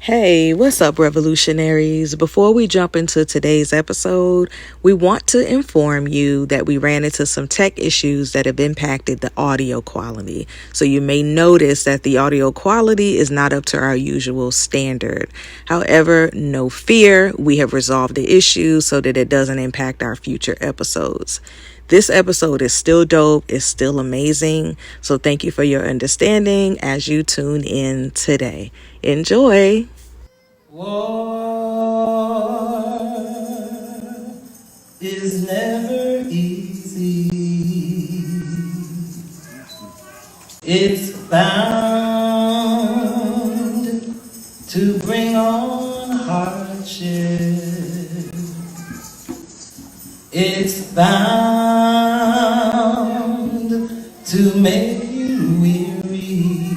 Hey, what's up, revolutionaries? Before we jump into today's episode, we want to inform you that we ran into some tech issues that have impacted the audio quality. So you may notice that the audio quality is not up to our usual standard. However, no fear, we have resolved the issue so that it doesn't impact our future episodes. This episode is still dope, it's still amazing, so thank you for your understanding as you tune in today. Enjoy! War is never easy. It's bound to bring on hardship. It's bound to make you weary.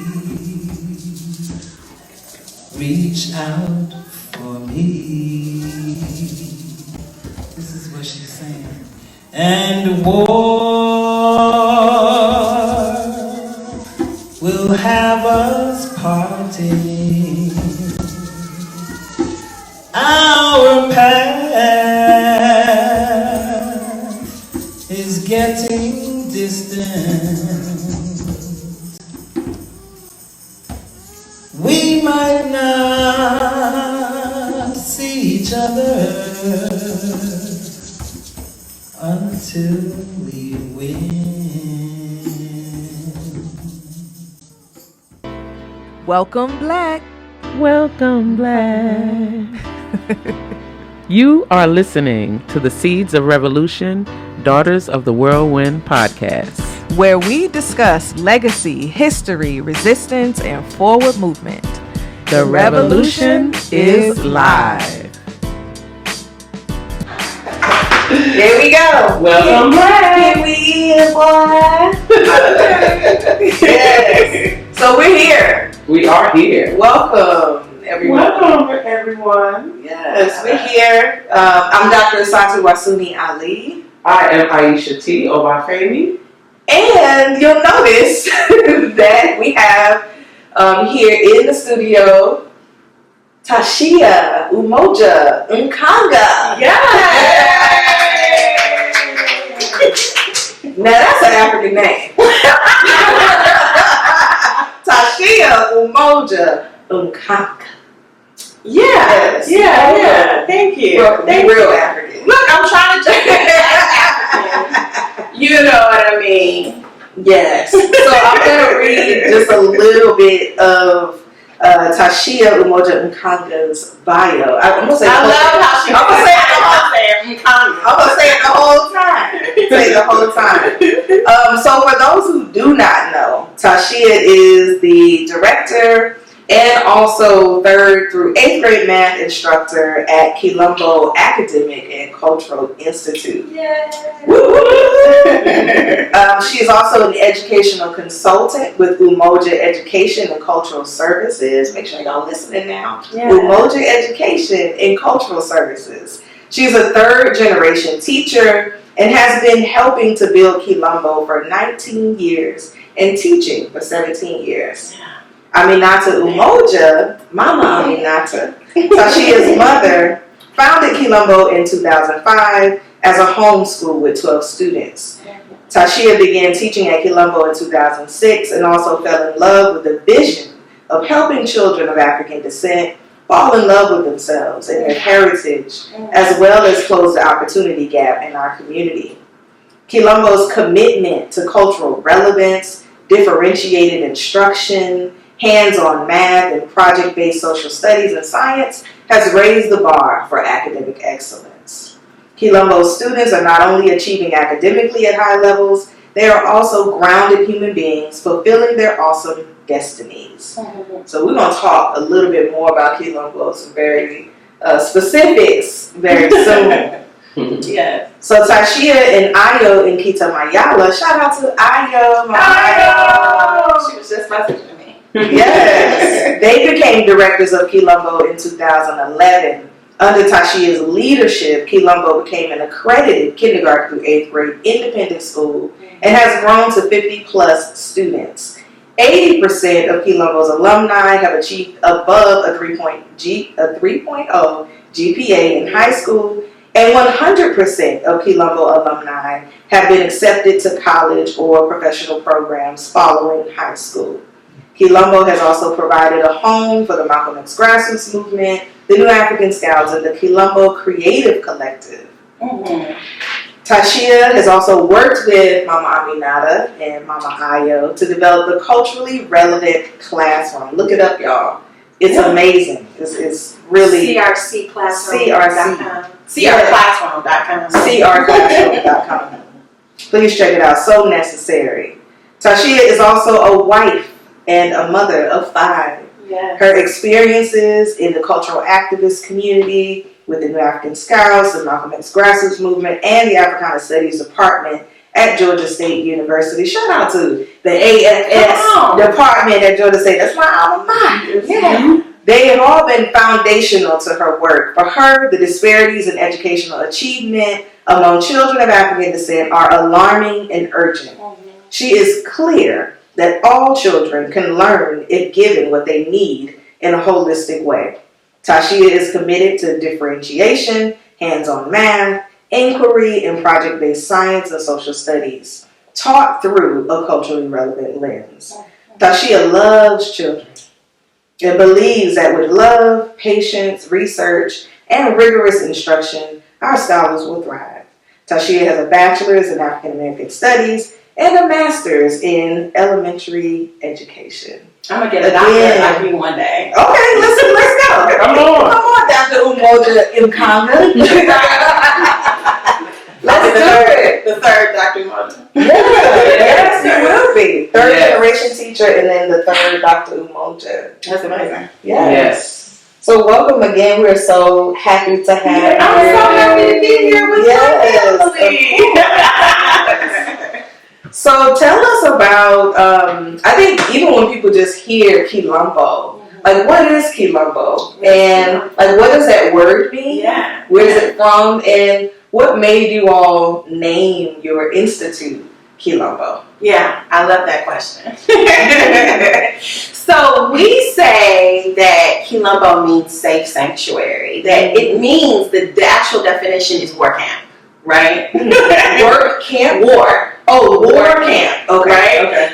Reach out for me. This is what she's saying. And war will have us parting. Our path is getting distant. We might not see each other until we win. Welcome, Black. Welcome, Black. You are listening to the Seedz of Revolution, Daughters of the Whirlwind podcast, where we discuss legacy, history, resistance, and forward movement. The revolution is live. There we go. Welcome back. Here we is, boy. Yes. So we're here. We are here. Welcome, everyone. Welcome, everyone. Yes, we're here. I'm Dr. Asantewa Sunni-Ali. I am Aiyisha T, Obafemi. And you'll notice that we have here in the studio Tashiya Umoja Mkanga. Yay! Now that's an African name. Tashiya Umoja Mkanga. Yes. Yeah. Thank you. Real African. Look, I'm trying to just you know what I mean. Yes. So I'm going to read just a little bit of Tashiya Umoja Mkanga's bio. I'm going to say I love how she I'm going to say it the whole time. Say it the whole time. So for those who do not know, Tashiya is the director and also 3rd through 8th grade math instructor at Kilombo Academic and Cultural Institute. Yay. She is also an educational consultant with Umoja Education and Cultural Services. Make sure y'all listening now. Yeah. Umoja Education and Cultural Services. She's a 3rd generation teacher and has been helping to build Kilombo for 19 years and teaching for 17 years. Aminata Umoja, Mama Aminata, Tashiya's mother, founded Kilombo in 2005 as a homeschool with 12 students. Tashiya began teaching at Kilombo in 2006 and also fell in love with the vision of helping children of African descent fall in love with themselves and their heritage, as well as close the opportunity gap in our community. Kilombo's commitment to cultural relevance, differentiated instruction, hands-on math, and project-based social studies and science has raised the bar for academic excellence. Kilombo's students are not only achieving academically at high levels, they are also grounded human beings fulfilling their awesome destinies. So we're going to talk a little bit more about Kilombo, some very specifics very soon. Yes. So Tashiya and Ayo in Kita Mayala, shout out to Ayo. Ayo! She was just messaging me. Yes. They became directors of Kilombo in 2011. Under Tashiya's leadership, Kilombo became an accredited kindergarten through 8th grade independent school and has grown to 50 plus students. 80% of Kilombo's alumni have achieved above a 3.0 GPA in high school, and 100% of Kilombo alumni have been accepted to college or professional programs following high school. Kilombo has also provided a home for the Malcolm X grassroots movement, the New African Scouts, and the Kilombo Creative Collective. Mm-hmm. Tashiya has also worked with Mama Aminata and Mama Ayo to develop the culturally relevant classroom. Look it up, y'all. It's amazing. It's really crclassroom.com. crclassroom.com. crclassroom.com. Please check it out. So necessary. Tashiya is also a wife and a mother of 5. Yes. Her experiences in the cultural activist community with the New African Scouts, the Malcolm X grassroots movement, and the Africana Studies Department at Georgia State University. Shout out to the AFS department at Georgia State. That's my alma mater. Yeah. They have all been foundational to her work. For her, the disparities in educational achievement among children of African descent are alarming and urgent. She is clear that all children can learn if given what they need in a holistic way. Tashiya is committed to differentiation, hands-on math, inquiry, and project-based science and social studies, taught through a culturally relevant lens. Tashiya loves children and believes that with love, patience, research, and rigorous instruction, our scholars will thrive. Tashiya has a bachelor's in African American Studies and a master's in elementary education. I'm gonna get a doctorate like you one day. Okay, let's go. Come on, Dr. Umoja Mkanga. Let's do it. The third Dr. Umoja. Yes, you will be. Third generation teacher, and then the third Dr. Umoja. That's amazing. Yes. So welcome again. We're so happy to have you. I'm so happy to be here with your family. So tell us about, I think even when people just hear Kilombo, like what is Kilombo? And like what does that word mean? Yeah. Where is it from? And what made you all name your institute Kilombo? Yeah, I love that question. So we say that Kilombo means safe sanctuary. That it means the actual definition is war camp, right? Work camp? War. Oh, war camp. Okay. Right? Okay.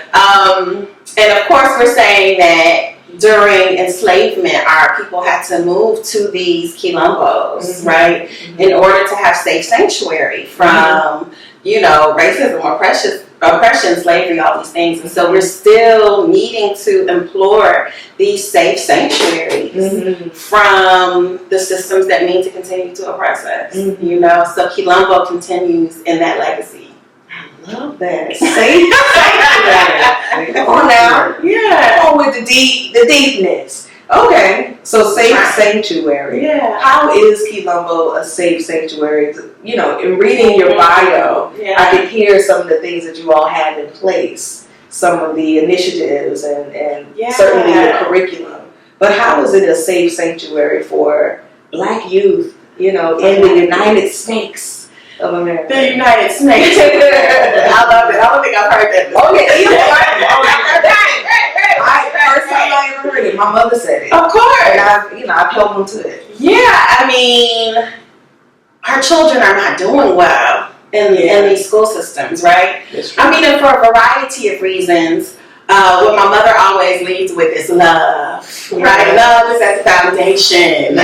And of course we're saying that during enslavement, our people had to move to these Kilombos, right? In order to have safe sanctuary from, racism, oppression, slavery, all these things. And so we're still needing to implore these safe sanctuaries from the systems that mean to continue to oppress us, So Kilombo continues in that legacy. Love that. Safe sanctuary. Come on now. Yeah. Come on with the deepness. Okay. So safe sanctuary. Yeah. How is Kilombo a safe sanctuary? In reading your bio, I could hear some of the things that you all have in place, some of the initiatives and certainly the curriculum. But how is it a safe sanctuary for Black youth, in the United States of America? The United States. I love it. I don't think I've heard that before. First time I ever heard it. My mother said it. Of course. And I've held them to it. Yeah, I mean, our children are not doing well in these school systems, right? I mean, and for a variety of reasons. What my mother always leads with is love, right? Love is at the foundation.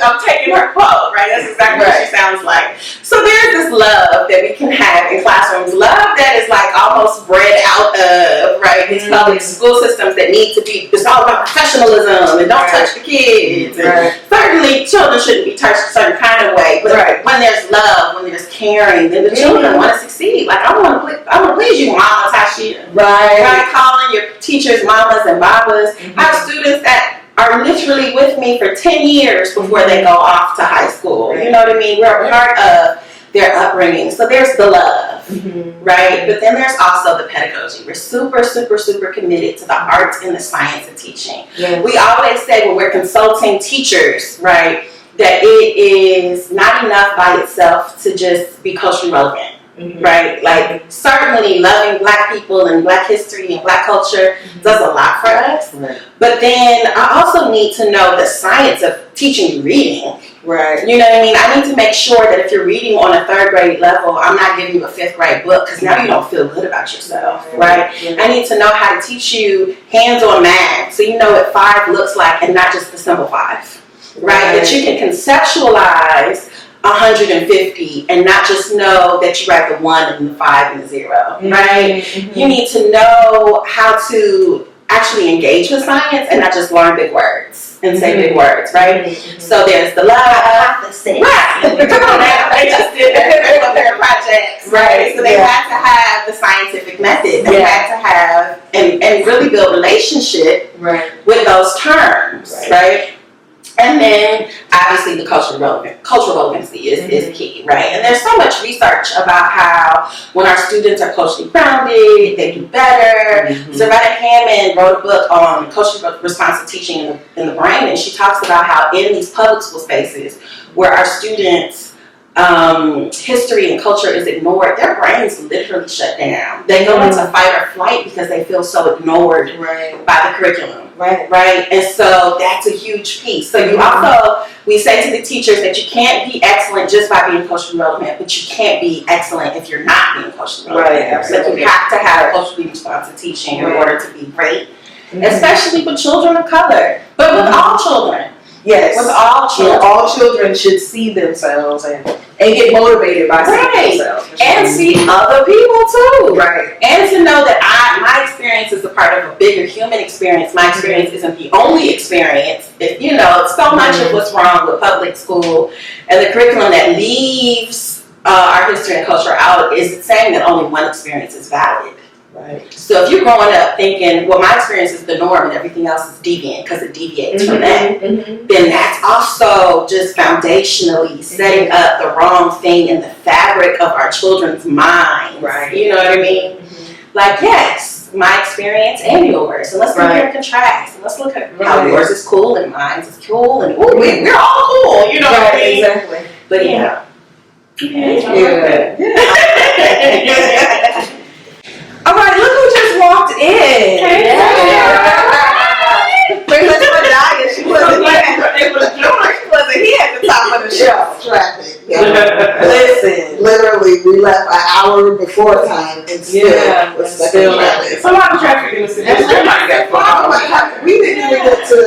I'm taking her quote, right? That's exactly what she sounds like. So there's this love that we can have in classrooms. Love that is like almost bred out of, right? These public school systems that need to be, it's all about professionalism and don't touch the kids. And certainly children shouldn't be touched a certain kind of way. But when there's love, when there's caring, then the children want to succeed. Like I want to please you, Mama Tashiya. Right? Calling your teachers mamas and babas. I have students that are literally with me for 10 years before they go off to high school. You know what I mean? We're a part of their upbringing. So there's the love, right? But then there's also the pedagogy. We're super, super, super committed to the arts and the science of teaching. We always say when we're consulting teachers, right, that it is not enough by itself to just be culturally relevant. right? Like, certainly loving Black people and Black history and Black culture does a lot for us. Right. But then I also need to know the science of teaching you reading. Right. You know what I mean? I need to make sure that if you're reading on a 3rd grade level, I'm not giving you a 5th grade book, because now you don't feel good about yourself, right? I need to know how to teach you hands-on math, so you know what 5 looks like and not just the symbol 5, right? That you can conceptualize 150 and not just know that you write the 1 and the 5 and the 0, right? You need to know how to actually engage with science and not just learn big words and say big words, right? So there's the lab. Right. Come on now. They just did their projects, right? So they had to have the scientific method. They had to have and really build relationship with those terms, right? And then, obviously, the cultural relevancy is key, right? And there's so much research about how when our students are culturally grounded, they do better. So Retta Hammond wrote a book on culturally responsive teaching in the brain, and she talks about how in these public school spaces where our students' history and culture is ignored, their brains literally shut down. They go into fight or flight because they feel so ignored by the curriculum. Right? And so that's a huge piece. So you also, we say to the teachers that you can't be excellent just by being culturally relevant, but you can't be excellent if you're not being culturally relevant. So you have to have culturally responsive teaching in order to be great, especially with children of color, but with all children. Yes. With all children. All children should see themselves and get motivated by seeing themselves. And see other people too. Right. And to know that my experience is a part of a bigger human experience. My experience isn't the only experience. You know, so much of what's wrong with public school and the curriculum that leaves our history and culture out is saying that only one experience is valid. Right. So if you're growing up thinking, well, my experience is the norm and everything else is deviant because it deviates from that, then that's also just foundationally setting up the wrong thing in the fabric of our children's minds. Right. You know what I mean? Like, yes, my experience and yours. And let's compare and contrast. And let's look at how yours is cool and mine is cool. And we're all cool. You know what I mean? Exactly. But yeah. All right, look who just walked in. Hey, Princess Mdaiyah. She wasn't here at the top of the show. Traffic. Listen. Literally, we left an hour before time and still was stuck in traffic. It's a lot of traffic in the city. We didn't even get to,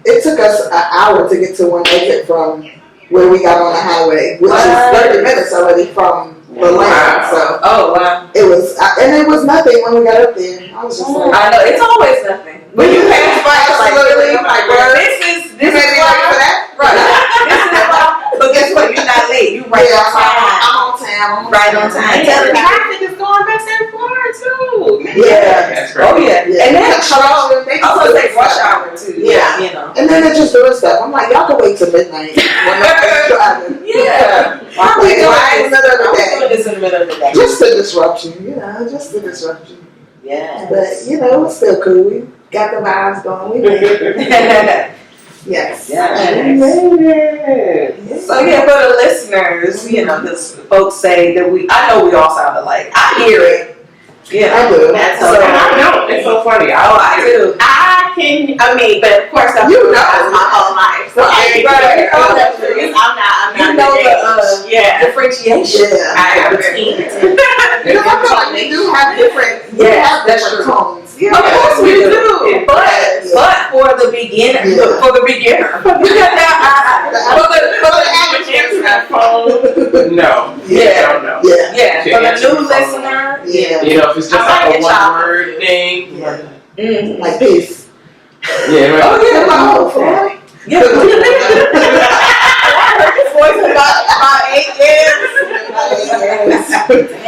it took us an hour to get to one exit from where we got on the highway, which is 30 minutes already from the land. So it was, and it was nothing when we got up there. I was just like, I know, it's always nothing. When you pass by, like, absolutely, this is you made me wait for that? right. This is but guess what? You're not late. You right on time. I'm on time. Right on time. The traffic is going back and forth too. Yeah. That's right. Oh yeah. And then construction, I was gonna say rush hour too. Yeah. You know. And then they're just doing stuff. I'm like, y'all can wait till midnight when nobody's driving. Yeah. Why we doing in the middle of the day? This in the middle of the day. Just to disrupt you, just to disrupt you. Yeah. But it's still cool. We got the vibes going. We made it. Yes. So yeah, for the listeners, because folks say that I know we all sound alike. I hear it. Yeah, I do. That's so I know. It's so funny. I do. But of course I've You know. that's my whole life. So Right. I'm You not know the differentiation. Yeah. I am between. I feel like we do have different, That's true. tones. Of course we do, but for the beginner, for the beginner, for the average, No. Yeah. No. yeah, for the new listener, Yeah. If it's just like a one-word thing. Like peace. Yeah. Oh yeah, Oh, for yeah. I heard this voice in about 8 years.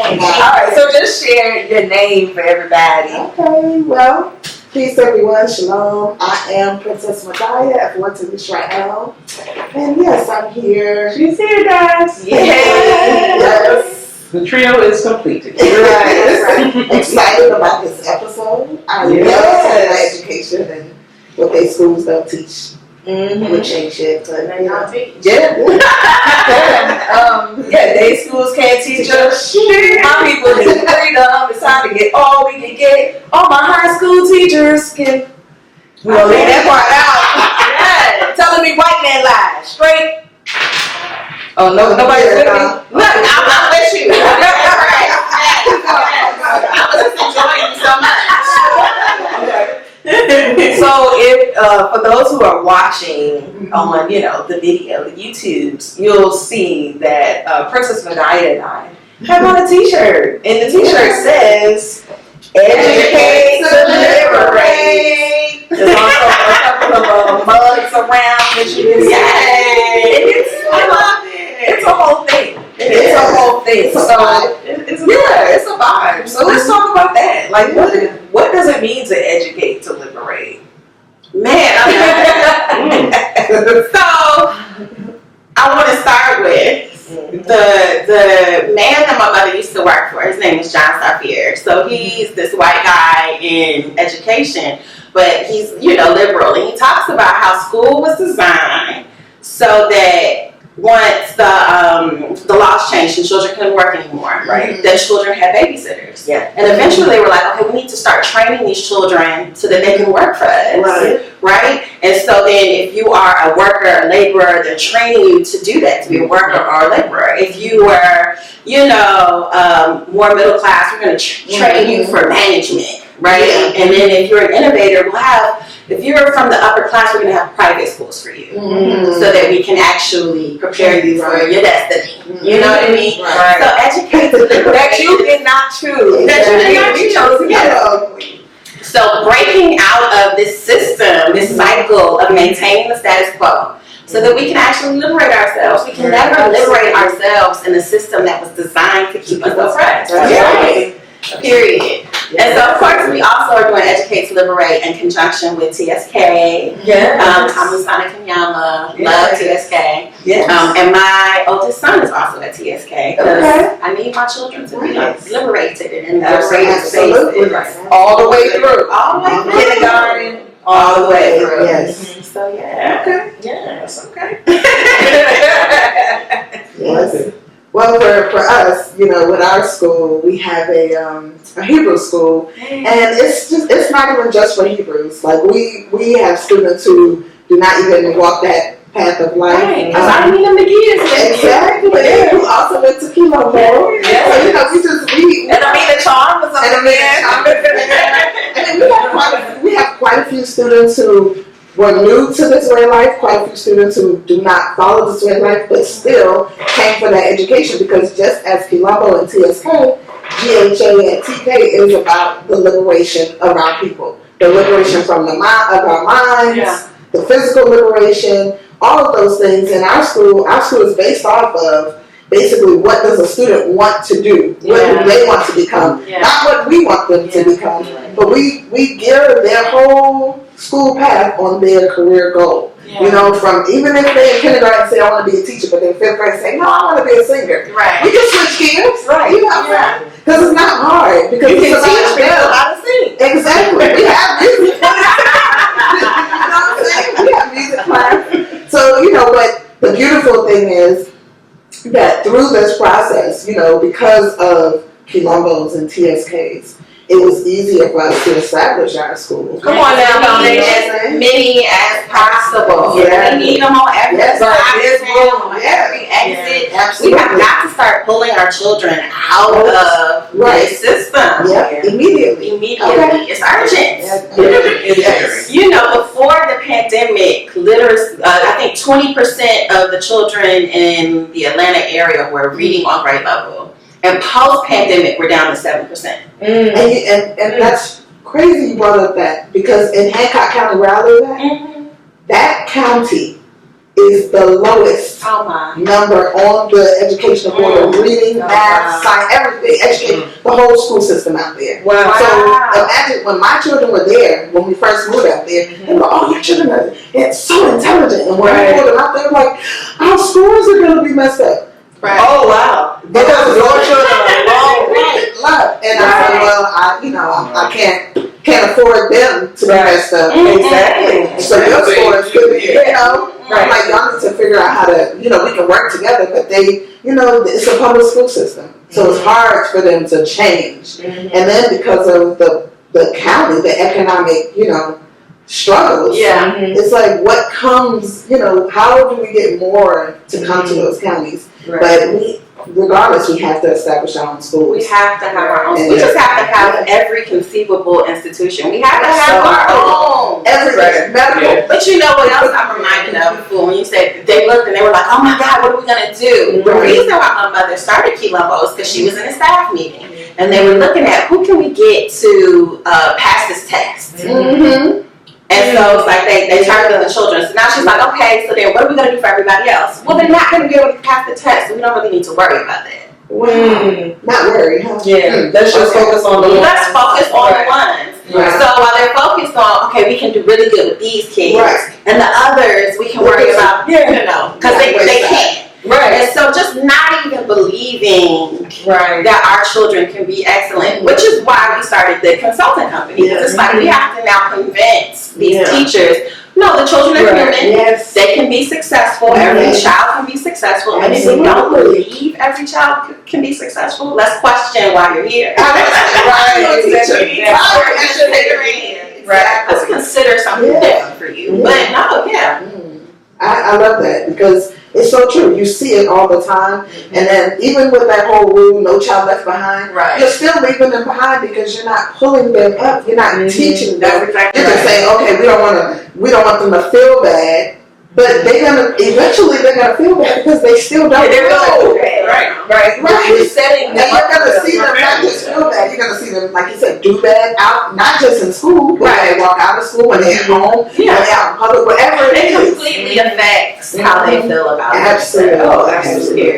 All right, so just share your name for everybody. Okay, well, peace everyone, shalom. I am Princess Mdaiyah Yisrael. And yes, I'm here. She's here, guys. Yes. The trio is completed. Right. Excited about this episode. I love higher education and what they schools don't teach would change shit. But day schools can't teach us shit. My people need freedom. It's time to get all we can get. All my high school teachers can. We gonna leave that part out. Yeah. Telling me white man lies. Straight. Oh no, nobody's with me. Look, I'm with you. I was enjoying you so much. So if for those who are watching on the video, the YouTubes, you'll see that Princess Mdaiyah and I have on a T-shirt, and the T-shirt says "Educate to Liberate." There's also a couple of mugs around that you can see. I love it. It's a whole thing. It's a whole thing. It's a vibe. So let's talk about that. Like, what does it mean to educate to liberate? Man, so I want to start with the man that my mother used to work for. His name is John Safier. So he's this white guy in education, but he's liberal, and he talks about how school was designed so that once the laws changed and children couldn't work anymore, right? That children had babysitters. Yeah. And eventually they were like, okay, we need to start training these children so that they can work for us. Right? And so then if you are a worker, a laborer, they're training you to do that, to be a worker or a laborer. If you were, more middle class, we're going to train you for management, right? Yeah. And then if you're an innovator, if you're from the upper class, we're going to have private schools for you so that we can actually prepare you for your destiny. You know what I mean? Right. So educate to liberate. That you did not choose. That you did not choose. So breaking out of this system, this cycle of maintaining the status quo, so that we can actually liberate ourselves. We can never liberate ourselves in a system that was designed to keep us oppressed. Right? Period. And so, of course, we also are doing Educate to Liberate in conjunction with TSK. Tommy Sonic and Yama love TSK. And my oldest son is also at TSK because I need my children to be liberated and in liberated spaces. All the way through. All the way through. Kindergarten. All the way through. Yes. So, yeah. Okay. Yes. Okay. Yes. Well, for us, with our school, we have a Hebrew school, and it's not even just for Hebrews. Like we have students who do not even walk that path of life. Right. I mean, them kids. Exactly. Who also went to Kilombo. So we And the charm was up and we have quite a few students who were new to this way of life, quite a few students who do not follow this way of life, but still came for that education, because just as Kilombo and TSK, GHA and TK is about the liberation of our people. The liberation from of our minds, the physical liberation, all of those things. And our school is based off of basically what does a student want to do, what do they want to become, not what we want them to become, but we gear their whole school path on their career goal. From even if they in kindergarten say I want to be a teacher, but in fifth grade say no, I want to be a singer. Right. We can switch gears, right? Because it's not hard. Because you it's can teach people how to sing. Exactly. We have music class. We have music class. So but the beautiful thing is that through this process, because of Kilombos and TSKs, it was easier for us to establish our school. Come on now, as many as possible. We need them on every side, every exit. We have got to start pulling our children out of the system. Immediately. It's urgent. Yes. Before the pandemic, literacy, I think 20% of the children in the Atlanta area were reading on grade level. And post-pandemic, we're down to 7%. And that's crazy you brought up that, because in Hancock County, where I live at, that county is the lowest number on the educational board of reading, math, science, everything, education, the whole school system out there. Wow. So imagine when my children were there, when we first moved out there, they were like, your children are so intelligent. And when I pulled them out, they were like, our schools are going to be messed up. Right. Oh wow! Because your children are long, left. And I said, well, I can't afford them to be messed up. Exactly. So your scores could be, I'm like, y'all need to figure out how to, we can work together, but they, it's a public school system. So it's hard for them to change. And then because of the county, the economic, struggles. Yeah. It's like what comes, how do we get more to come to those counties? Right. But regardless, we have to establish our own schools. We have to have our own. And We just have to have every conceivable institution. We have to have our own. Everything. Medical. But you know what else I'm reminded of when you said they looked and they were like, oh my God, what are we going to do? The reason why my mother started Kilombo is because she was in a staff meeting. And they were looking at who can we get to pass this test. And so it's like they turned to the children. So now she's like, okay, so then what are we going to do for everybody else? Well, they're not going to be able to pass the test. So we don't really need to worry about that. Not worry, huh? Yeah. Let's just focus on the ones. Let's focus on the ones. Right. So while they're focused on, okay, we can do really good with these kids. Right. And the others, we can worry about, because they can't. Right. And so just not even believing that our children can be excellent, which is why we started the consulting company. It's like we have to now convince these teachers, no, the children are human. Yes. They can be successful. Every child can be successful. And if you don't believe every child can be successful, let's question why you're here. Let's consider something different for you. But no, I love that because it's so true. You see it all the time. And then even with that whole rule, no child left behind, you're still leaving them behind because you're not pulling them up. You're not teaching them. You're just saying, okay, we don't want them to feel bad. But eventually they're gonna feel bad because they still don't know. Right. You're setting them and you're up gonna see them not just feel bad. You're gonna see them, like you said, do bad out, not just in school, but when they walk out of school, when they're at home, when they're out in public, whatever it is. It completely affects how they feel about it. Absolutely. Oh, absolutely. I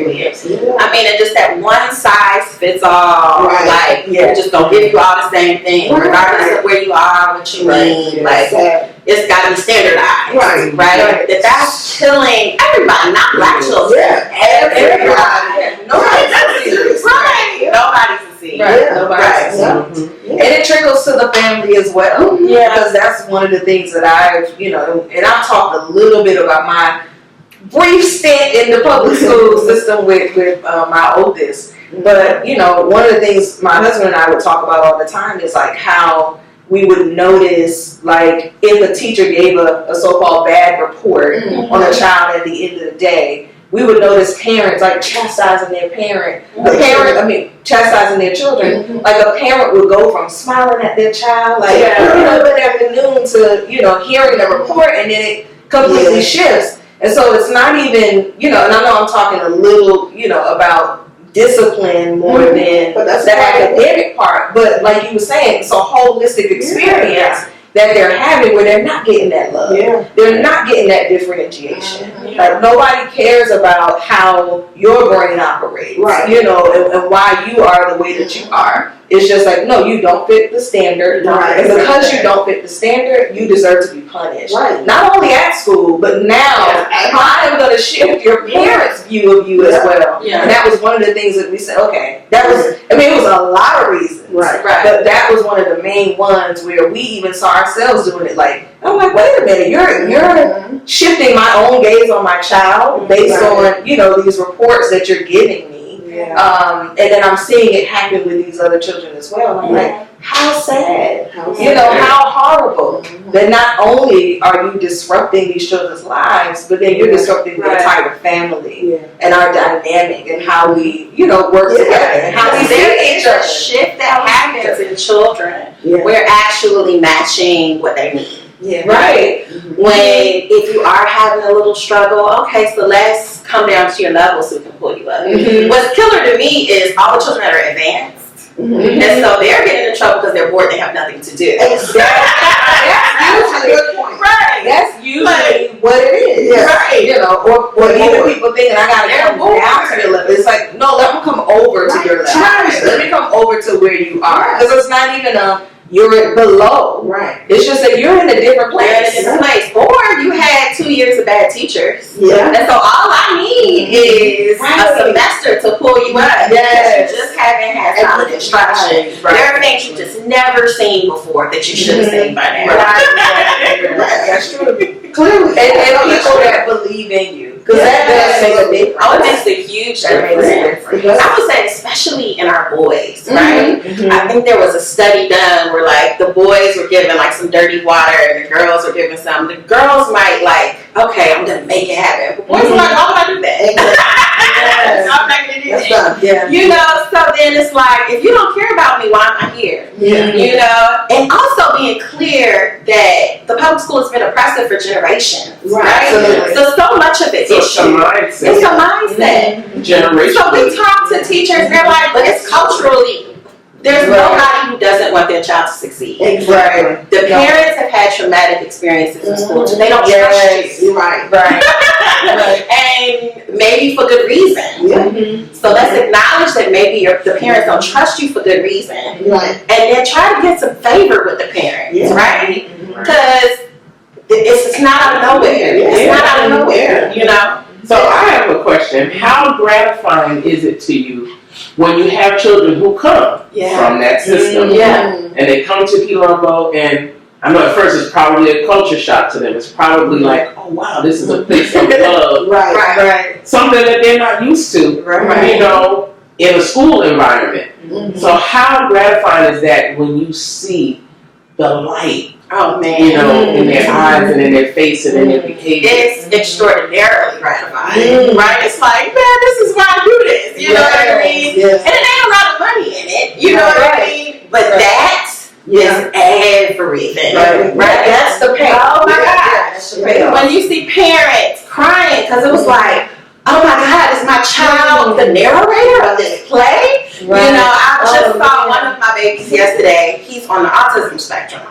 mean, it's just that one size fits all. Like, we just don't give you all the same thing, regardless of where you are, what you need. Like, it's got to be standardized. Right? That's killing everybody, not black children. Everybody. Nobody's a see. Nobody's a see. And it trickles to the family as well. Because that's one of the things that I've, and I've talked a little bit about my brief stint in the public school system with my oldest. But, one of the things my husband and I would talk about all the time is like how we would notice, like, if a teacher gave a so-called bad report on a child at the end of the day, we would notice parents, like, chastising their chastising their children. Like, a parent would go from smiling at their child, like, good afternoon, to, hearing the report, and then it completely shifts. And so it's not even, and I know I'm talking a little, about discipline more than the academic part, but like you were saying, it's a holistic experience that they're having where they're not getting that love. They're not getting that differentiation. Like, nobody cares about how your brain operates, and why you are the way that you are. It's just like, no, you don't fit the standard. And because you don't fit the standard, you deserve to be punished. Not only at school, but now I am going to shift your parents' view of you as well. And that was one of the things that we said, okay, that was, it was a lot of reasons. But that was one of the main ones where we even saw ourselves doing it. Like, I'm like, wait a minute, you're shifting my own gaze on my child based on, these reports that you're giving me. And then I'm seeing it happen with these other children as well. And I'm like, how sad, how horrible that not only are you disrupting these children's lives, but then you're disrupting the entire family and our dynamic and how we, work together and how we see each other. There's a shift that happens in children. We're actually matching what they need. If you are having a little struggle, okay, so let's come down to your level so we can pull you up. What's killer to me is all the children that are advanced. And so they're getting in trouble because they're bored, they have nothing to do. That's usually a good point. That's usually what it is. Or even people thinking I gotta come down to your level. It's like, no, let them come over to your level. Let me come over to where you are. Because it's not even you're below. It's just that you're in a different place. Or you had 2 years of bad teachers. Yeah. And so all I need is a semester to pull you up. Yes. You just haven't had solid instruction. Right. There are things you've just never seen before that you should have seen by now. Right. That's true. Clearly. And people that believe in you. Because that does make a difference. Oh, it makes a huge difference. I would say especially in our boys, right? I think there was a study done where like the boys were given like some dirty water and the girls were given some. The girls might like, okay, I'm gonna make it happen. But boys are like, why would I do that? I'm not gonna do that. Yeah. You know, so then it's like, if you don't care about me, why am I here? Yeah. You know, and also being clear that the public school has been oppressive for generations, right? Absolutely. So much of it is It's a mindset. It's a mindset. Generation. So we talk to teachers, they're like, but it's culturally. There's nobody who doesn't want their child to succeed. Exactly. The parents have had traumatic experiences in school, so they don't trust you. You're right. And maybe for good reason. Yeah. So let's acknowledge that maybe the parents don't trust you for good reason. Right. And then try to get some favor with the parents, right? Because it's not out of nowhere. It's not out of nowhere, you know? So I have a question. How gratifying is it to you when you have children who come from that system and they come to Kilombo, and I know at first it's probably a culture shock to them. It's probably like, oh wow, this is a place of love. Right. Something that they're not used to, you know, in a school environment. So how gratifying is that when you see the light, oh man, you know, in their eyes and in their face and in their behavior? It's extraordinarily gratifying, right? It's like, man, this is why I do this. You know what I mean? Yes. And it ain't a lot of money in it. You know what I mean? But that is everything. Right? That's the payoff. Oh my gosh. When you see parents crying because it was like, oh my God, is my child the narrator of this play? You know, I just saw one of my babies yesterday. He's on the autism spectrum.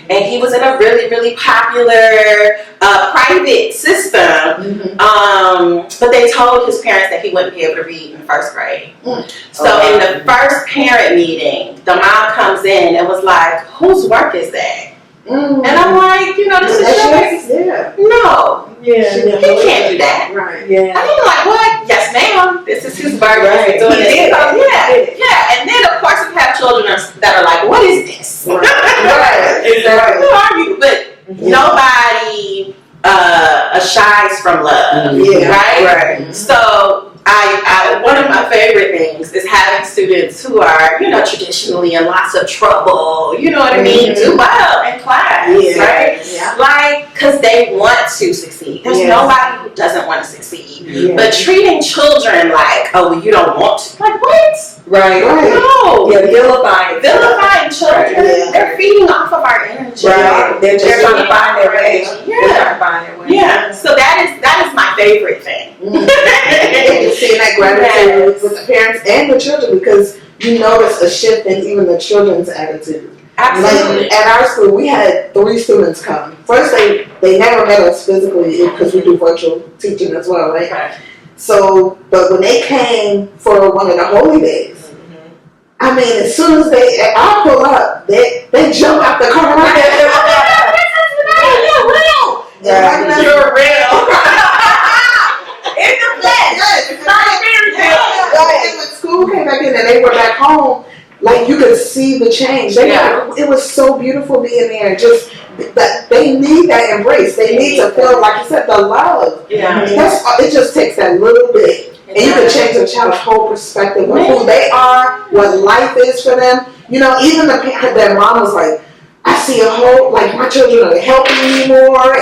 And he was in a really, really popular private system. But they told his parents that he wouldn't be able to read in first grade. So in the first parent meeting, the mom comes in and was like, whose work is that? And I'm like, you know, this is yours. No. He can't do that. Right. And they're like, what? Yes, ma'am. This is his work. He's doing this. Yeah. And then, of course, we have children that are like, what is this? Exactly. Who are you? But nobody shies from love. Right? So, I one of my favorite things is having students who are, you know, traditionally in lots of trouble, you know what I mean, do well in class, right? Like, because they want to succeed. There's nobody who doesn't want to succeed. But treating children like, oh, well, you don't want to. Like, what? No. Vilifying children. They're feeding off of our energy. They're just trying to find their way. So that is my favorite thing. And seeing that gratitude with the parents and the children, because you notice a shift in even the children's attitude. Absolutely. Like at our school, we had 3 students come. First, they never met us physically because we do virtual teaching as well, right? So, but when they came for one of the holy days, I mean, as soon as I pull up, they jump out the car. You're real. In the flesh. It's not a fairy tale. And when school came back in and they were back home, like you could see the change. It was so beautiful being there. Just that they need that embrace. They need to feel, like you said, the love. It just takes that little bit, and you can change a child's whole perspective of who they are, what life is for them. You know, even their mom was like, I see a whole, like my children are helping me more,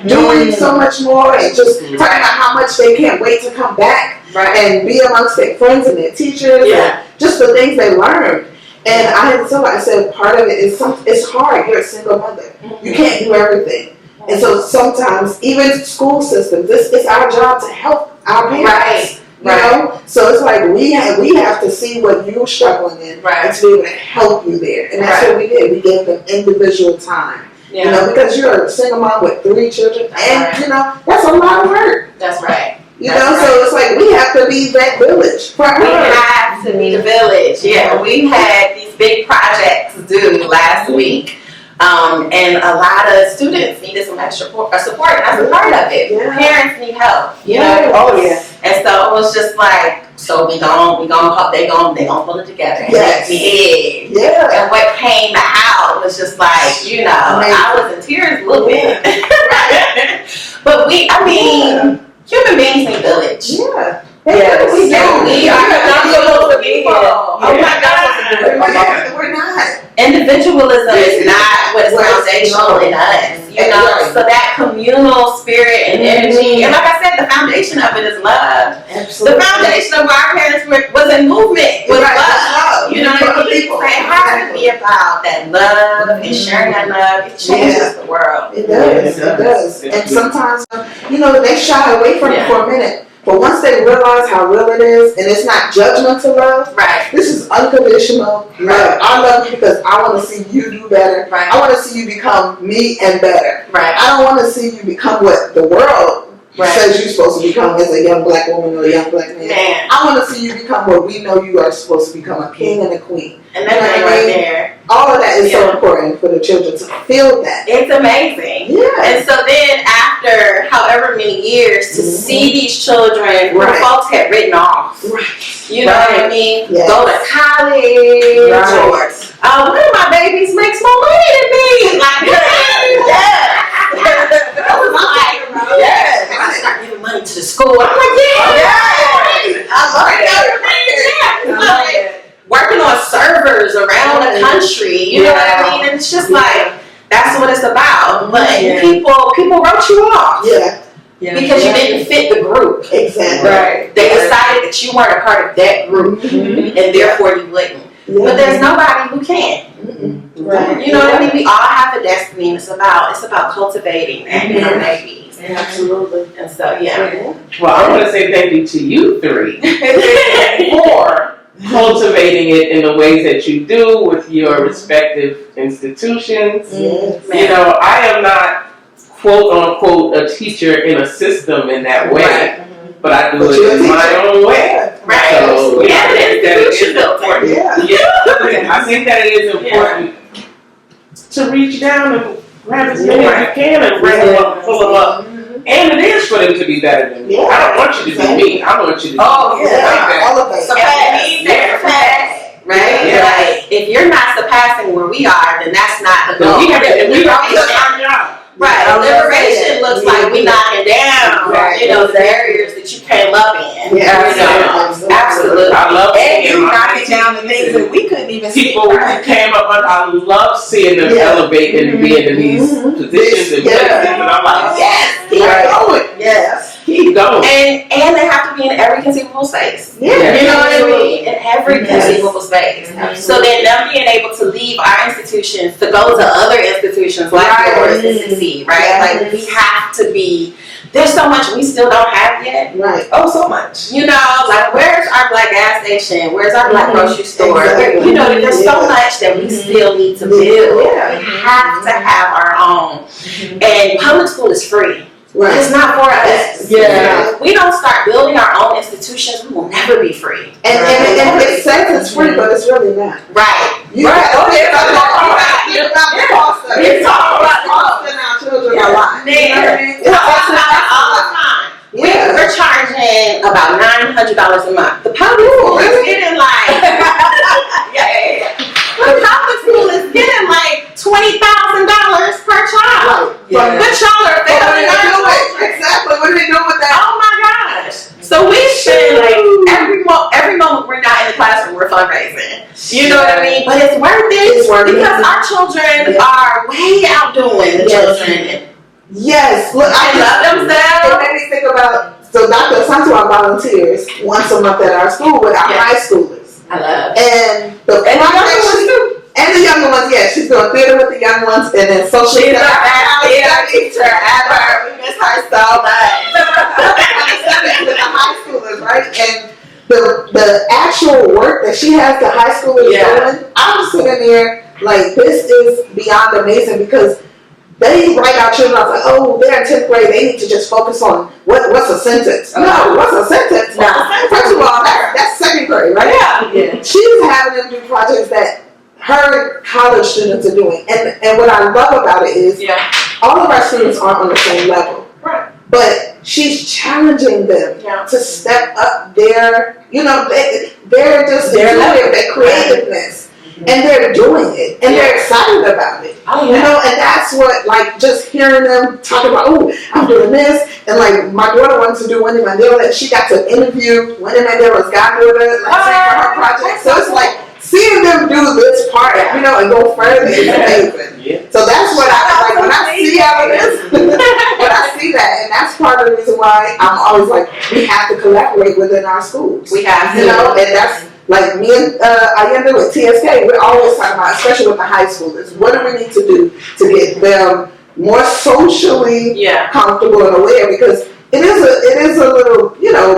doing so much more, and just talking about how much they can't wait to come back and be amongst their friends and their teachers, and just the things they learned. And I had to tell her, I said, part of it is it's hard. You're a single mother. You can't do everything. And so sometimes, even school systems, it's our job to help our parents. You know? So it's like we have to see what you're struggling in and to be able to help you there. And that's what we did. We gave them individual time. You know, because you're a single mom with 3 children, and you know, that's a lot of work. That's right. You know, so it's like we have to be that village for her. We have to be the village. Yeah, we had these big projects due last week. And a lot of students needed some extra support, and that's a part of it. Yeah. Parents need help. You know? Oh yeah. And so it was just like, so they gonna pull it together. And Yes. they did. Yeah. And what came out was just like, you know, I was in tears a little bit. But human beings need village. Yeah. Yes. We do. We are not supposed to be people. Yeah. Oh my God. We're not. Individualism is not what is foundational in us. You know, so that communal spirit and energy, and like I said, the foundation of it is love. Absolutely. The foundation of our parents was in movement, was love. You know what I mean? So it has to be about that love and sharing that love. It changes the world. It does. It does. And sometimes, they shy away from it for a minute. But once they realize how real it is, and it's not judgmental love, right? This is unconditional love. I love you because I want to see you do better. Right. I want to see you become me and better. Right. I don't want to see you become what the world says you're supposed to become as a young black woman or a young black man. I want to see you become what we know you are supposed to become, a king and a queen. And that right there. All of that is so important for the children to feel that. It's amazing. Yeah. And so then after however many years to see these children who folks had written off. Right. You know what I mean? Yes. Go to college or one of my babies makes more money than me. Like, I was like, I start giving money to the school. I'm like, I love it. Working on servers around the country, you know what I mean? And it's just like, that's what it's about. But people wrote you off. Because you didn't fit the group. Exactly. Right. They decided that you weren't a part of that group, and therefore you wouldn't. But there's nobody who can. Right. You know what I mean? We all have a destiny, and it's about cultivating that in our babies. Absolutely. And so, Well, I want to say thank you to you three for cultivating it in the ways that you do with your respective institutions. Yes. You know, I am not quote unquote a teacher in a system in that way, but I do it in my own way. Right. So, I think that it is important. I think that it is important to reach down and grab as many as you can and bring them up, pull them up. And it is for them to be better than me. I don't want you to be me. I want you to be all of that. So that means right? Yeah. Like, if you're not surpassing where we are, then that's not the goal. We don't do our job. Right. Liberation looks like we knocking down, the barriers that you came up in. Absolutely. I love seeing knocking down the things that we couldn't even see. people who came up. I love seeing them elevate and being in these positions and places, and I'm like, keep going. Keep going. And they have to be in every conceivable space. You know what I mean? In every conceivable space. So then them being able to leave our institutions to go to other institutions like yours and succeed, right? Like we have to be. There's so much we still don't have yet. Right. Oh, so much. You know, like where's our black gas station? Where's our black grocery store? Exactly. You know, there's so much that we still need to build. We have to have our own. And public school is free. Right. It's not for us. Yeah. If we don't start building our own institutions, we will never be free. And it says it's free, but it's really not. Right. We're talking about the cost in our children a lot. All the time. We're charging about $900 a month. The public school is getting like the public school is getting like $20,000 per child. But y'all are failing our children. Exactly. What are they doing with that? Oh my gosh. So we spend like every moment we're not in the classroom, we're fundraising. You know what I mean? But it's worth it because our children are way outdoing the children. Yes. Look, I love themselves. It made me think about, so Dr. Asantewa volunteers once a month at our school with our high schoolers. I love. And the younger ones, she's doing theater with the young ones, and then social. She's the best theater teacher ever. We miss her so much. With the high schoolers, right? And the actual work that she has the high schoolers doing, I'm sitting there like, this is beyond amazing because they write our children off like, oh, they're in 10th grade, they need to just focus on what's a sentence. No, what's a sentence? No. First of all, that's 2nd grade, right? Yeah. She's having them do projects that her college students are doing. And what I love about it is all of our students aren't on the same level. Right. But she's challenging them to step up their, they're just their creativeness. And they're doing it, and they're excited about it. Oh, yeah. And that's what, like, just hearing them talk about, oh, I'm doing this, and like my daughter wanted to do Winnie Mandela, and she got to interview Winnie Mandela's goddaughter, like, for her project. So it's like seeing them do this part, and go further is amazing. Yeah. So that's what I like when I see all of this. When I see that, and that's part of the reason why I'm always like, we have to collaborate within our schools. We have to, and that's. Like me and Aiyisha with TSK, we're always talking about, especially with the high schoolers, what do we need to do to get them more socially comfortable and aware? Because it is a little,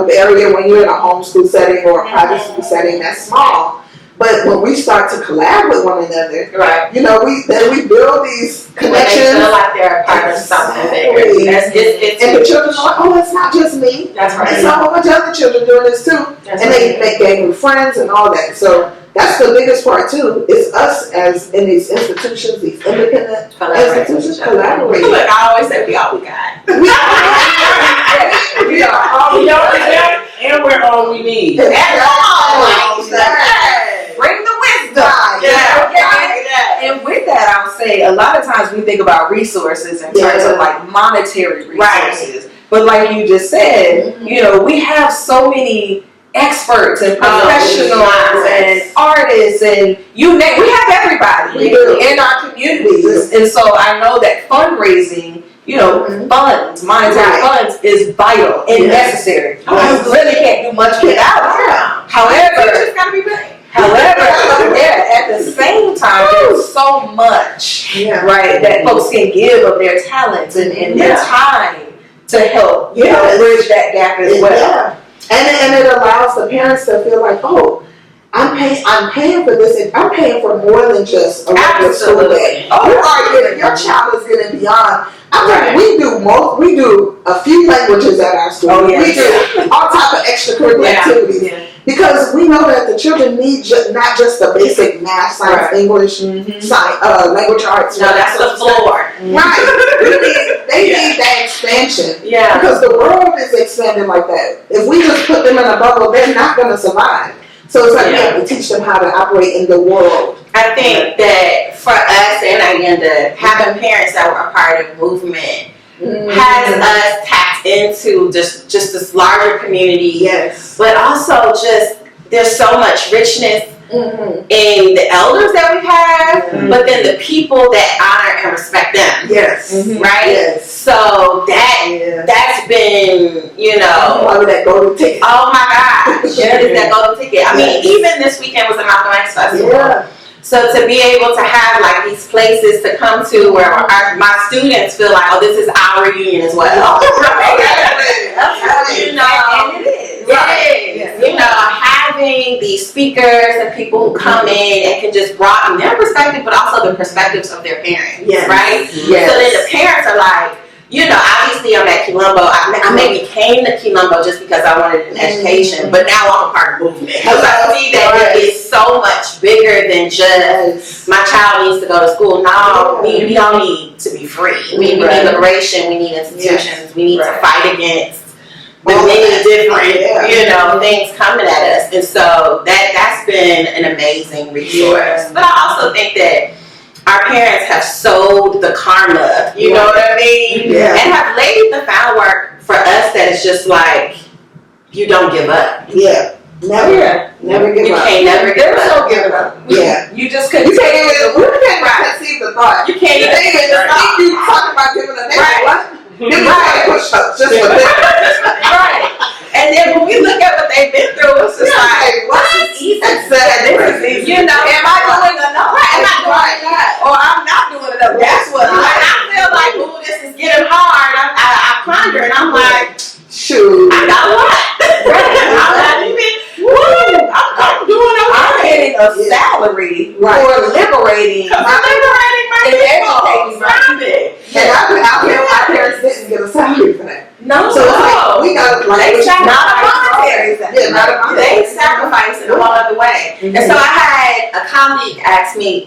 barrier when you're in a homeschool setting or a private school setting that's small. But when we start to collab with one another, we build these connections. They feel like they're a part of something bigger. And the children are like, oh, it's not just me. That's right. It's a whole bunch of other children doing this too. They gain new friends and all that. So that's the biggest part too, is us as in these institutions, these independent institutions, collaborating. Look, I always say we all we got. We are all we got. And we're all we need. Bring the wisdom. And with that, I'll say a lot of times we think about resources in terms of like monetary resources. But like you just said, we have so many experts and professionals and artists and you name. We have everybody in our communities, and so I know that fundraising. Funds, monetary funds is vital and necessary. You really can't do much without it. However, it's gotta be ready. At the same time, there's so much, right, that folks can give of their talents and their time to help, bridge that gap as well. And it allows the parents to feel like, oh, I'm paying for this, and I'm paying for more than just a regular school day. Your child is getting beyond. We do a few languages at our school. We do all type of extracurricular activities because we know that the children need not just the basic math, science, English, language arts. No, that's the floor. Right. They need that expansion. Yeah. Because the world is expanding like that. If we just put them in a bubble, they're not going to survive. So it's like we have to teach them how to operate in the world. I think that for us and Aiyisha, having parents that were a part of movement has us tapped into just this larger community. Yes. But also just there's so much richness in the elders that we have, but then the people that honor and respect them. Yes. Right? Yes. So that's been, probably that golden ticket. Oh my gosh. That is that golden ticket. I mean, even this weekend was a Malcolm X Festival. Yeah. So to be able to have like these places to come to where my students feel like, oh, this is our reunion as well. And it is. Having these speakers and people who come in and can just broaden their perspective, but also the perspectives of their parents. Yes. Right? Yes. So then the parents are like, obviously I'm at Kilombo. I maybe came to Kilombo just because I wanted an education, but now I'm a part of the movement. Because I see that it is so much bigger than just my child needs to go to school. No, we don't need to be free. We need liberation. We need institutions. We need to fight against the many different, things coming at us. And so that's been an amazing resource. But I also think that our parents have sowed the karma, you know what I mean? Yeah. And have laid the groundwork for us that is just like, you don't give up. Yeah. Never give up. You can't never give up. There's no giving up. Yeah. You just couldn't conceive the thought. You can't even think the thought. You talking about giving up. What? Push-ups just for this. Right. And then when we look at what they've been through, it's just like, what? This is easy. Am I doing enough? Am I doing that? Or I'm not doing enough. That's what when I feel like, ooh, this is getting hard, I ponder and I'm like, shoot, I got a lot. I'm not even, I'm doing okay. I'm getting a salary for liberating my people. And our parents didn't get a salary for that. No, so it's like we got not a monetary salary. Yeah, they sacrifice in a whole other way. And so I had a colleague ask me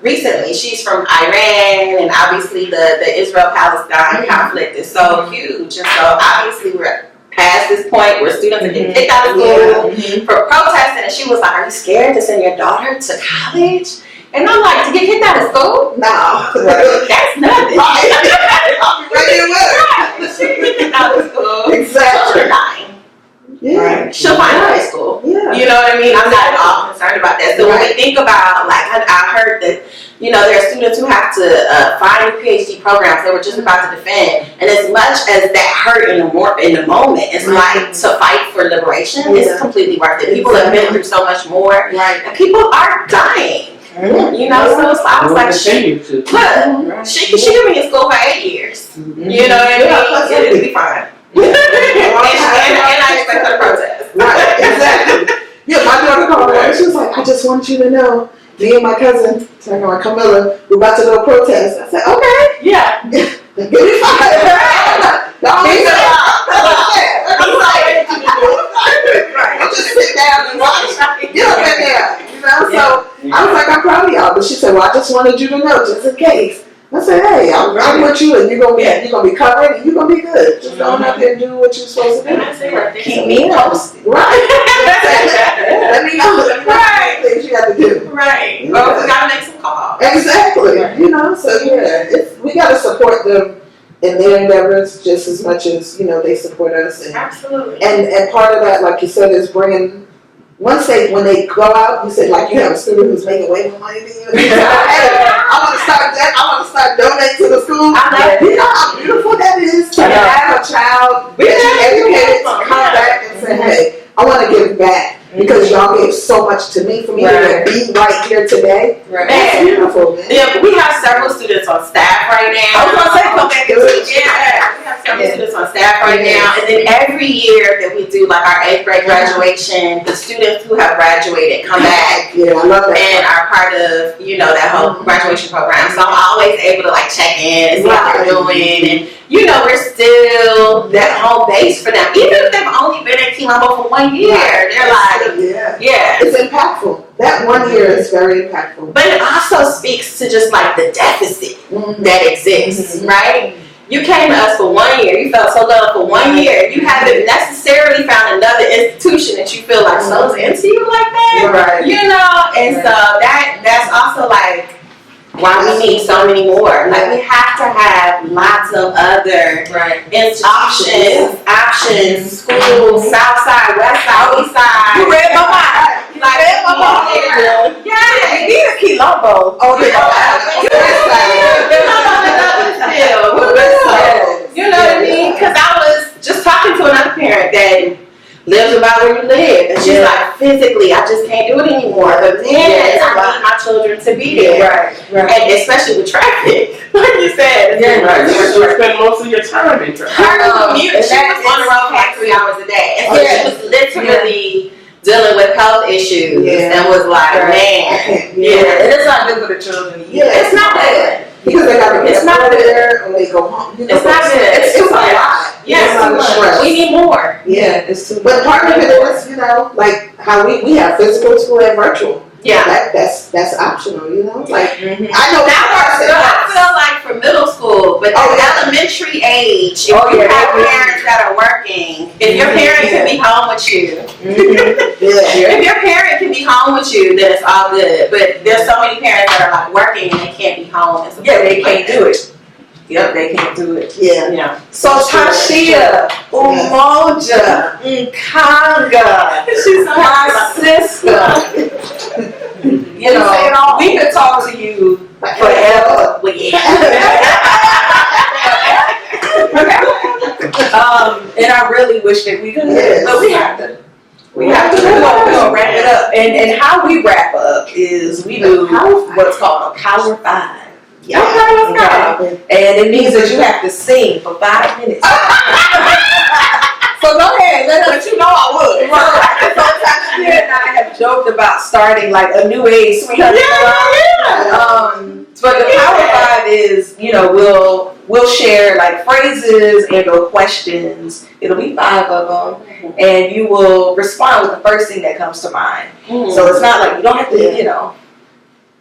recently, she's from Iran, and obviously the Israel-Palestine conflict is so huge. And so obviously we're past this point where students are getting kicked out of school for protesting, and she was like, "Are you scared to send your daughter to college?" And I'm like, "To get kicked out of school? No. That's nothing." Right. I'll be right here with her. She get kicked out of school. Exactly. She'll find. Yeah. She'll find high school. Yeah. You know what I mean? I'm not at all concerned about that. So when we think about, like, I heard that, you know, there are students who have to find PhD programs they were just about to defend, and as much as that hurt in the moment, it's like to fight for liberation is completely worth it. People have been through so much more, and people are dying. You know, so I was like, she could be in school for 8 years. You know what I mean? It'll be fine. and I expect her to protest. Right, exactly. Yeah, my daughter called me. She was like, "I just want you to know, me and my cousin, talking about Camilla, we're about to go protest." I said, "Okay." Yeah. Give me 5. I'll just sit down and watch. Get up in there. You know, so I was like, "I'm proud of y'all." But she said, "Well, I just wanted you to know, just in case." I said, "Hey, I'm with you, and you're gonna be covered, and you're gonna be good. Just go out there and do what you're supposed to do. Keep me posted." Right. Let me know. Right. Things you got to do. Right. Well, we gotta make some calls. Exactly. You know, so we gotta support them in their endeavors just as much as, you know, they support us. And, absolutely. And part of that, like you said, is bringing. When they go out, you said, like, you have a student who's making way more money than you. And you say, "Hey, I want to start donating to the school." You know how beautiful that is to have a child that you educated to come back and say, "Hey, I want to give back because y'all gave so much to me for me to be right here today." That's beautiful, man. Yeah, we have several students on staff right now. I was gonna say, come back and teach. Yeah, we have several students on staff right now, and then every year that we do like our 8th grade graduation, the students who have graduated come back. Yeah, I love that. And are part of, you know, that whole graduation program. So I'm always able to like check in and see how they're doing, and you know, we're still that home base for them. Even if they've only been at Kilombo for 1 year, they're like, it's impactful. That 1 year is very impactful. But it also speaks to just like the deficit that exists, right? You came to us for 1 year. You felt so loved for 1 year. You haven't necessarily found another institution that you feel like so's into you like that. Right. You know, and so that's also like why we need so many more. Like we have to have lots of other options, schools, South Side, West Side, East Side. You read my mind. Like, read my mind. Yeah. You need a Kilombo. Oh, you know what I mean? Because I was just talking to another parent that lives about where you live, and she's like, physically, I just can't do it anymore. But then I need my children to be there, and especially with traffic, like you said. You spend most of your time in traffic. Her commute, she was on the road for like 3 hours a day, and so she was literally dealing with health issues, and was like, man, and it's not good for the children. It's not good. Because they got to get up there and they go home. You know, It's not good. It's too much. Yes, too much. We need more. Yeah, it's too much. But part of it is, you know, like how we have physical school and virtual. Yeah. That's optional, you know? Like, I know I feel like for middle school, but elementary age, if you have parents that are working, if your parent can be home with you, if your parent can be home with you, then it's all good. But there's so many parents that are like working and they can't be home. They can't do it. Yep, they can't do it. Yeah. So Tashiya Umoja Mkanga, she's my sister. You know, we could talk to you forever. And I really wish that we could, but we have to. We're gonna wrap it up, and how we wrap up is we do what's called a Power 5. Yeah. Okay. And it means that you have to sing for 5 minutes. So go ahead, but you know I would. Right. Sometimes she and I have joked about starting like a new age sweetheart. But the Power 5 is, you know, we'll share like phrases and or questions. It'll be 5 of them, and you will respond with the first thing that comes to mind. So it's not like you don't have to, you know,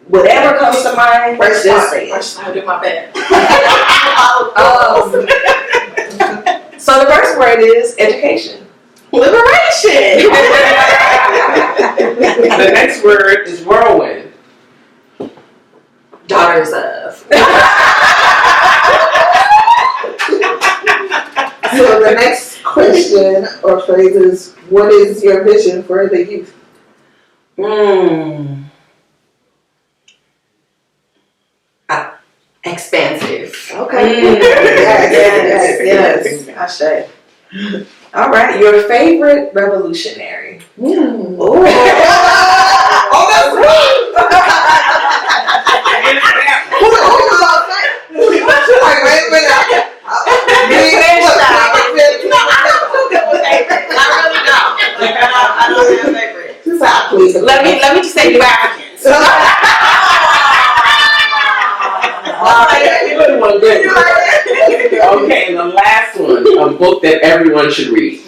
whatever comes to mind. First just say it. I'll do my best. So the first word is education. Liberation. The next word is whirlwind. Daughters of. So the next question or phrase is, what is your vision for the youth? Expansive. Okay. Yes. I say. All right. Your favorite revolutionary. Oh, that's right. Like, wait a minute. I don't have a favorite. Let me just say you Africans. Okay, and the last one, a book that everyone should read.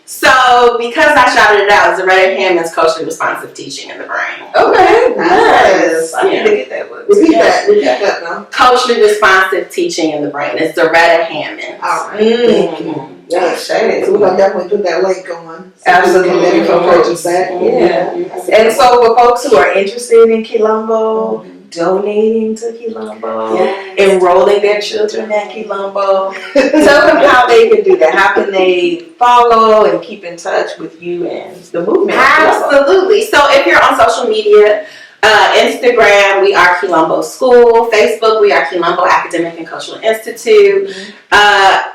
So, because I shouted it out, Liberate Hammond's Culturally Responsive Teaching in the Brain. Okay. Nice. I need to get that book. Repeat that now. Culturally Responsive Teaching in the Brain. It's Liberate Hammond. All right. Yes, So we're going to definitely put that link on. Absolutely. You can purchase that. Yeah. And so for folks who are interested in Kilombo, donating to Kilombo, enrolling their children at Kilombo, tell them how they can do that. How can they follow and keep in touch with you and the movement? Absolutely. So if you're on social media, Instagram, we are Kilombo School. Facebook, we are Kilombo Academic and Cultural Institute.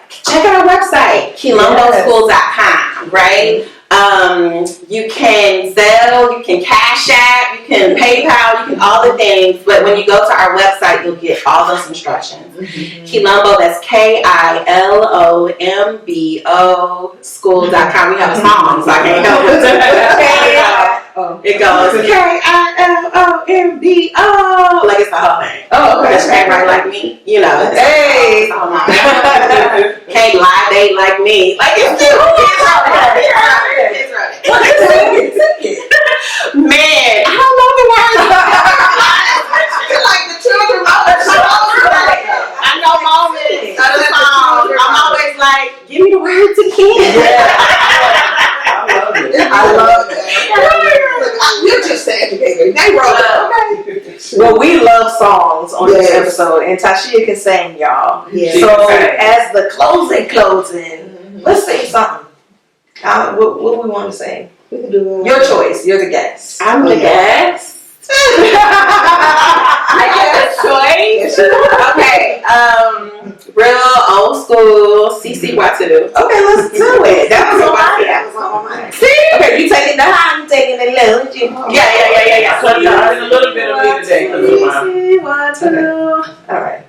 Check out our website, kilomboschools.com, right? You can Zelle, you can Cash App, you can PayPal, you can all the things. But when you go to our website, you'll get all those instructions. Kilombo, that's KILOMBO school.com. We have a song, so I can't help it. It goes KILOMBO, like it's the whole thing. Oh, okay. That's right like me, you know. Hey. Can't lie, they like me. Like it's cute. Kids wrote it. Man, I don't know the words. Like the children wrote the song. I know moments of the song. I'm always like, give me the words again. I love that. You're just the educator. They wrote it. Well, we love songs on this episode, and Tashiya can sing, y'all. Yeah. So as the closing, let's sing something. What we want to sing? We can do Your choice. You're the guest. I'm the guest. I get a choice. Okay. Real old school CC Watu. Okay, let's do it. That was on my mind. See? Okay, you taking the high, I'm taking the low. Yeah. So I'm a little bit of me today because of my. CC Watu. All right.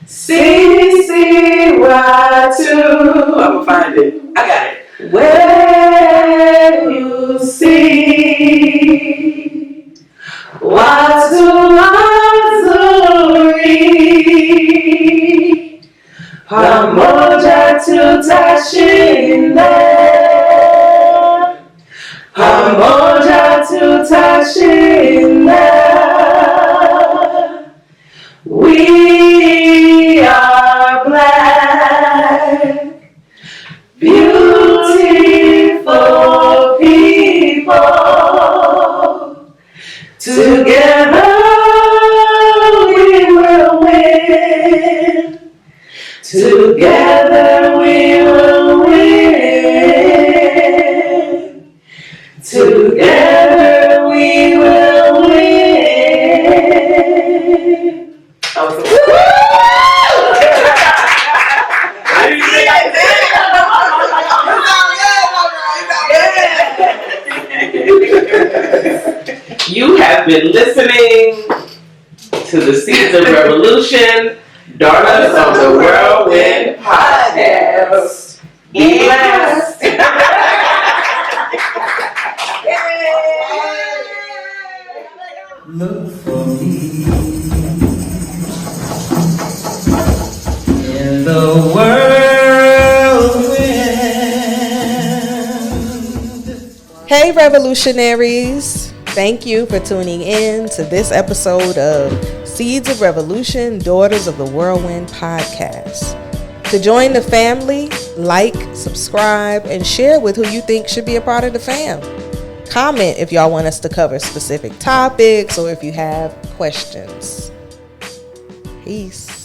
CC Watu. I'm gonna find it. I got it. Where you see Watu Mazuri pamoja tutashinda, pamoja tutashinda. We are black, beautiful people. Together we will win. Together we will win. Together we will win. You have been listening to the Seedz of Revolution, Daughters of the Whirlwind podcast. Be blessed. Look for me. In the whirlwind. Hey, revolutionaries. Thank you for tuning in to this episode of Seedz of Revolution, Daughters of the Whirlwind podcast. To join the family, like, subscribe, and share with who you think should be a part of the fam. Comment if y'all want us to cover specific topics or if you have questions. Peace.